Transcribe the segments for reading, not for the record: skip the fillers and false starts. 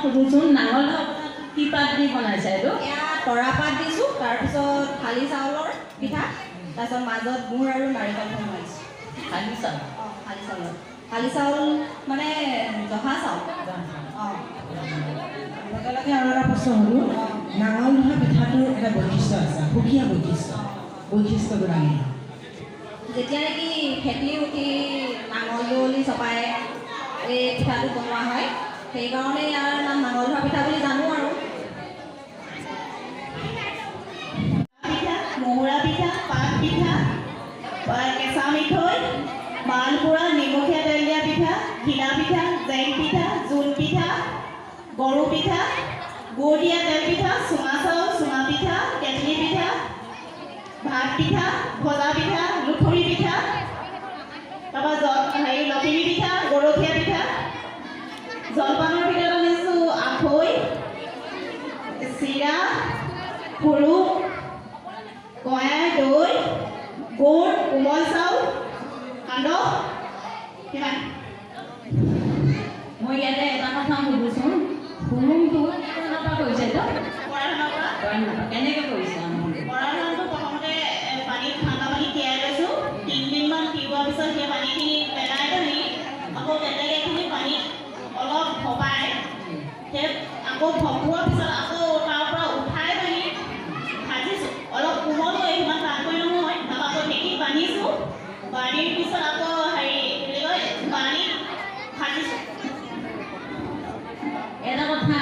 সুধোচোন নাঙল কি পাত দি বনাইছে এইটো? এয়া তৰা পাত দিছোঁ, তাৰপিছত খালি চাউলৰ পিঠা, তাৰপিছত মাজত গুড় আৰু নাৰিকল বনাইছোঁ। খালি চাউল? অঁ খালি চাউলৰ। খালি চাউল মানে জহা চাউল। অঁ লগে লগে আৰু এটা প্ৰশ্ন হ'লোঁ, নাঙল ধোৱা পিঠাটোৰ এটা বৈশিষ্ট্য আছে, সুকীয়া বৈশিষ্ট্যটো দাঙি যেতিয়া নেকি খেতি উঠি নাঙল যুঁৱলি চপাই এই পিঠাটো বনোৱা হয়, সেইকাৰণে ইয়াৰ নাম নাঙল ধোৱা পিঠা বুলি জানো আৰু। পিঠা, মহুৰা পিঠা, পাত পিঠা, কেঁচা মিঠৈ, মালপোৰা, নিমখীয়া তেল দিয়া পিঠা, ঘিলা পিঠা, জেং পিঠা, জোল পিঠা, গৰু পিঠা, গুড় দিয়া তেল পিঠা, চুঙা চাউল, চুঙা পিঠা, কেটলি পিঠা, ভাত পিঠা, ভজা পিঠা, লুথৰি পিঠা, তাৰপৰা লখিমী পিঠা, গৰখীয়া পিঠা, জলপানৰ ভিতৰত আনিছোঁ আখৈ, চিৰা, সৰু, কয়াই, দৈ, গুড়, কোমল চাউল, সান্দহ, কিমান? মই ইয়াতে এটা কথা সুধোচোন, হুৰুমটো কোনৰ পৰা কৰিছে এইটো? বৰা ধানৰ পৰা। কেনেকৈ কৰিছে? বৰা ধানটো প্ৰথমতে পানীত ঠাণ্ডা পানী তিয়াই লৈছোঁ, 3 দিনমান তিওৱাৰ পিছত সেই পানীখিনি পেলাই ধৰি আকৌ তেনেকৈখিনি পানীত অলপ ভপাই, সেই আকৌ ভপোৱাৰ পিছত আকৌ তাৰ পৰা উঠাই পানি ভাজিছোঁ, অলপ কোমল হৈ ইমান টান কৰি নহয়, তাৰপৰা আকৌ ঢেঁকীত বান্ধিছোঁ, বান্ধিৰ পিছত আকৌ বুলি কয় পানীত ভাজিছোঁ। এটা কথা,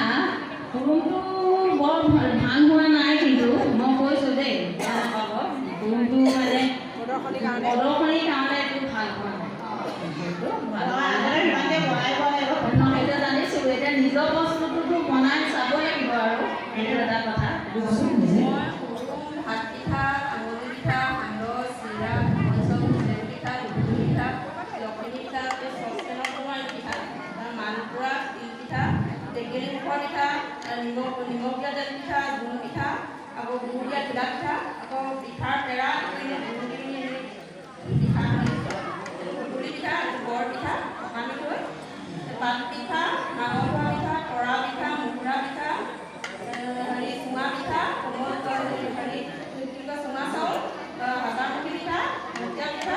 হুৰুমটো বৰ ভাল হোৱা নাই, কিন্তু মই কৈছোঁ দেই, হুৰুমটো মানে প্ৰদৰ্শনীৰ কাৰণে এইটো ভাল হোৱা নাই। সেইটো জানিছোঁ, এতিয়া নিজৰ বস্তুটোতো বনাই চাব লাগিব আৰু, সেইটো এটা কথা। ভাত পিঠা, আঙুলি পিঠা, সান্দহ, চিৰা, কোমল চাউল, জেং পিঠা, লুথৰি পিঠা, লখিমী পিঠা, চচপেনত বনোৱা পিঠা, মালপোৰা, তিল পিঠা, টেকেলি মুখৰ পিঠা, নিমখীয়া তেল পিঠা, গুড় পিঠা, আকৌ গুড় দিয়া ঘিলা পিঠা, আকৌ পিঠাৰ পেৰা, পিঠা সুতুলি পিঠা, বৰ পিঠা, পকা মিঠৈ, পাত পিঠা, নাঙল ধোৱা পিঠা, তৰা পিঠা, মহুৰা পিঠা, চুঙা পিঠা, কোমল চাউল, চুঙা চাউল, হাজাৰমুখী পিঠা, ভুটীয়া পিঠা,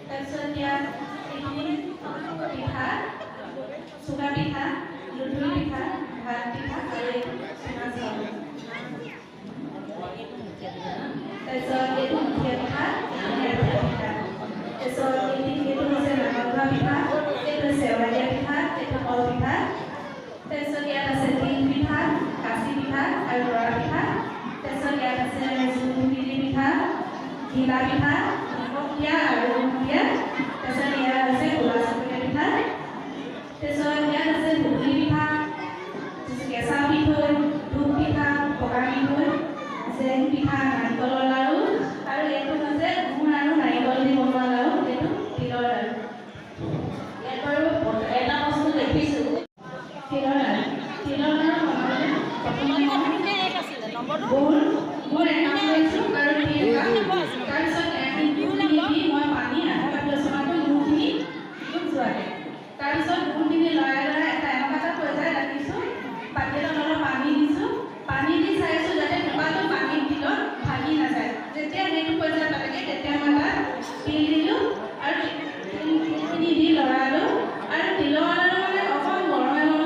তাৰপিছত ইয়াত পিঠা, চুঙা পিঠা, লুথৰি পিঠা, ভাত পিঠা আৰু চুঙা চাউল। তাৰপিছত এইটো মুঠীয়া পিঠা, তাৰপিছত এইটো হৈছে নাঙল ধোৱা পিঠা, এইটো চেৱা দিয়া পিঠা, এইটো কল পিঠা, তাৰপিছত ইয়াত আছে তিল পিঠা, কাচি পিঠা আৰু বৰা পিঠা, তাৰপিছত ইয়াত আছে জোনবিৰি পিঠা, ঘিলা পিঠা, নিমখীয়া আৰু নিমখীয়া, তাৰপিছত ইয়াত আছে গোলা চকীয়া পিঠা, তাৰপিছত ইয়াত আছে ঢুকলি পিঠা, কেঁচা মিঠৈ, ধূপ পিঠা, পকা মিঠৈ, জেং পিঠা, নাৰিকলৰ লাড়ু, আৰু এইটো হৈছে গুড় আৰু নাৰিকল দি বনোৱা লাড়ু, এইটো তিলৰ লাড়ু। ইয়াত বাৰু এটা বস্তু দেখিছোঁ, তিলৰ লাড়ু। তিলৰ লাড়ু বনাবলৈ প্ৰথমে গুড় একাপ লৈছোঁ আৰু তিল একাপ, তাৰপিছত গুড়খিনি মই পানী আধা কাপ লৈছোঁ, গুড়খিনি ডুব যোৱাকৈ, তাৰপিছত গুড়খিনি লৰাই লৰাই এটা এনেকুৱা এটা পৰ্যায় ৰাখিছোঁ, বাতি এটাত অলপ পানী দিছোঁ, পানী দি চাইছোঁ যাতে টোপাটো পানীত দিলত ভাঙি নাযায়। যেতিয়া সেইটো পৰ্যায় পালেগৈ তেতিয়া মই তাত তিল দিলোঁ আৰু তিলখিনি দি লৰালোঁ, আৰু তিলৰ লাড়ু মানে অকণ গৰমে হ'ব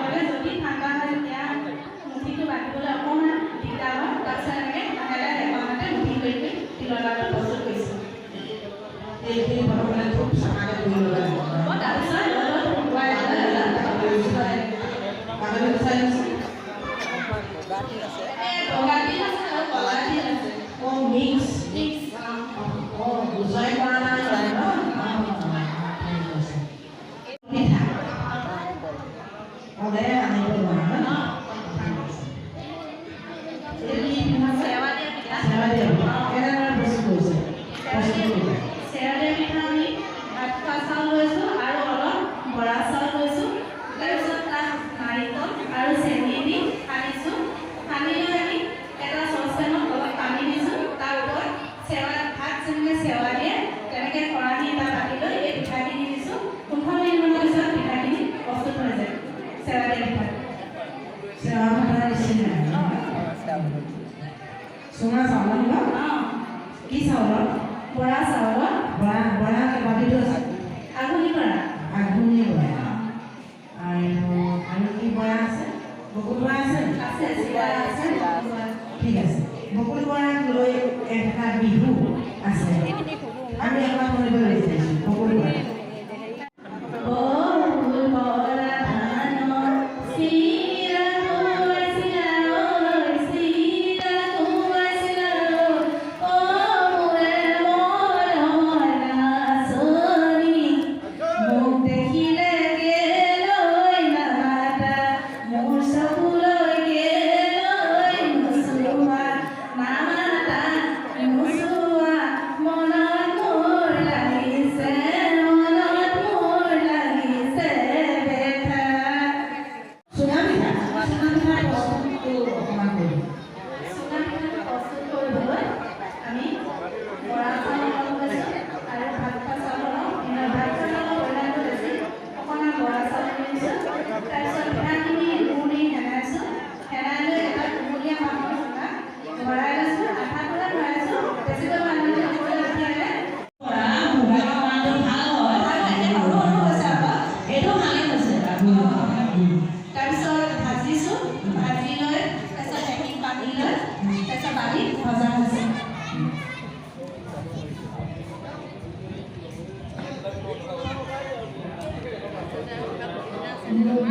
লাগে, যদি ঠাণ্ডা হয় তেতিয়া মুঠিটো বান্ধিবলৈ অকণমান দিগদাৰ হয়, তাৰপিছত এনেকৈ লাহে লাহে এখনতে মুঠি কৰি তিলৰ লাড়ু প্ৰস্তুত কৰিছোঁ। এইখিনি প্ৰথমতে খুব চাফাকৈ ধুই ল'ব লাগিব। তাৰপিছত অলপ শুকুৱাই বগা তিল আছে আৰু কলা তিল আছে। মিক্স বুজাই কৰা নাই ন? পিঠা সদায় আনিব নোৱাৰা ন? চেৱা দিয়া পিঠা। কেনেদৰে প্ৰস্তুত কৰিছে? চেৱা দিয়া পিঠা আমি ভাত খোৱা চাউল লৈছোঁ আৰু অলপ বৰা চাউল লৈছোঁ, তাৰপিছত তাত নাৰিকল আৰু চেনি দি সানিছোঁ, সানি লৈ আমি এটা চচপেনত অলপ পানী দিছোঁ, তাৰ ওপৰত চুঙা চাউল ন কি চাউলৰ বৰা চাউলৰ বৰা কেইবাবিধো আছে আঘোণি বৰা আঘোণি বৰা আৰু কি বৰা আছে বকুল বৰা আছে আছে চিৰা আছে ঠিক আছে বকুল বৰাক লৈ এটা বিহু আছে আমি এবাৰ কৰিব বিচাৰিছোঁ বকুল বৰা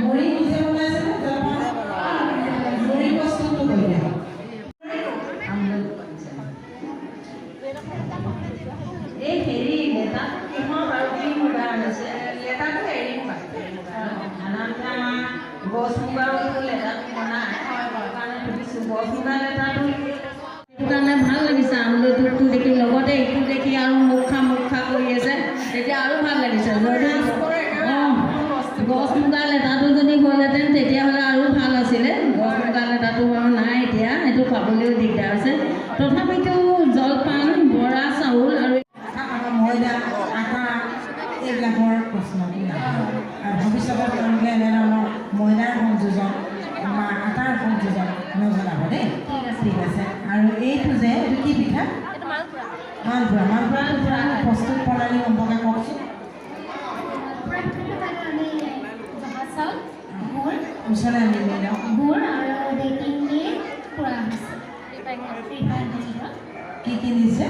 মুড়ি নিজে বনাইছে মুড়ি প্ৰস্তুতটো কৰিলে এই হেৰি লেটা কিহৰ বাৰু কি মুগা আনিছে লেটাটো হেৰি মুগা সাধাৰণতে আমাৰ গছ মুগাৰো লেটাটো বনাই কাৰণে সুধিছোঁ গছ মুগা লেটাটো সেইটো কাৰণে ভাল লাগিছে আমলটোটো দেখি লগতে ইটো দেখি আৰু মুখ খা কৰি আছে তেতিয়া আৰু ভাল লাগিছে গছ মুগা লেটাটো যদি গ'লহেঁতেন তেতিয়াহ'লে আৰু ভাল আছিলে গছ মুগা লেটাটো বাৰু নাই এতিয়া সেইটো পাবলৈও দিগদাৰ আছে তথাপিতো জলপান বৰা চাউল আৰু ময়দা আটা এইবিলাকৰ প্ৰশ্নটো নাই আৰু ভৱিষ্যতৰ তেওঁলোকে এনেধৰণৰ ময়দাৰ সংযোজন বা আটাৰ সংযোজন নজনাব দেই ঠিক আছে আৰু এইটো যে এইটো কি পিঠা মালপোৱাটো প্ৰস্তুত প্ৰণালী সম্পৰ্কে কওকচোন ওচৰলৈ আনি লৈ যাওঁ গুড় আৰু বেকিং দি কৰা হৈছে কি দিছে